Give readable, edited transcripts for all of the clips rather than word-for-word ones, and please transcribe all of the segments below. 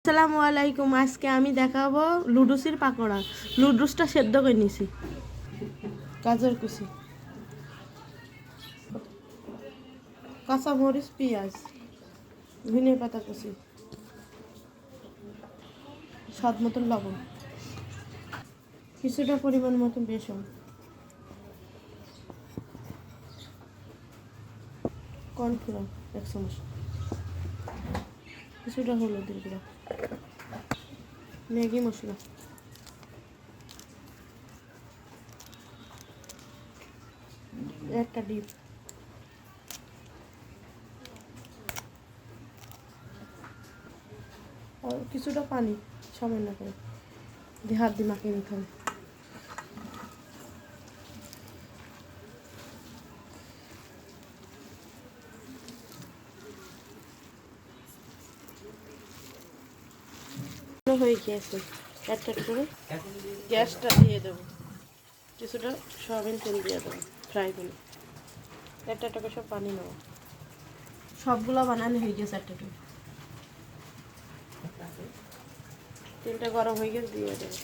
আসসালামু আলাইকুম। আজকে আমি দেখাবো লুডুসের পাকোড়া। লুডুসটা সেদ্ধ করে নিছি, গাজর কুচি, কাঁচামরিচ, পেঁয়াজ, ধনে পাতা কুচি, স্বাদ মতন লবণ, কিছুটা পরিমাণ মতন বেসন, কর্নফ্লাওয়ার 1 চামচ, কিছুটা হলুদের গুঁড়া, ম্যাগি মশলা, একটা ডিম, আর কিছুটা পানি সামান্য করে দিয়ে হাত দিয়ে মাখিয়ে নিতে হবে। হয়ে গিয়েছে, একটা করে গ্যাসটা দিয়ে দেবো, কিছুটা সয়াবিন তেল দিয়ে দেবো ফ্রাই করে, একটা করে সব পানি নেবো। সবগুলো বানানো হয়ে গেছে। একটা করে তেলটা গরম হয়ে গেছে, দিয়ে দেবো।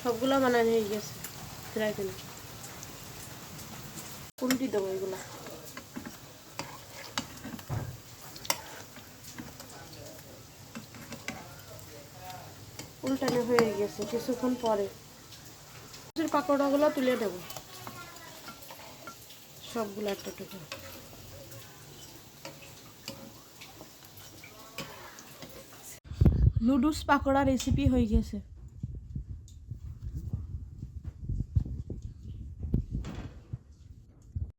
সবগুলো বানানো হয়ে গেছে ফ্রাই করে, উল্টি দেবো এগুলো। উল্টানো হয়ে গেছে, কিছুক্ষণ পরে পাকোড়াগুলো তুলে দেব, সবগুলো একটা টুকরো। লুডুস পাকোড়া রেসিপি হয়ে গেছে।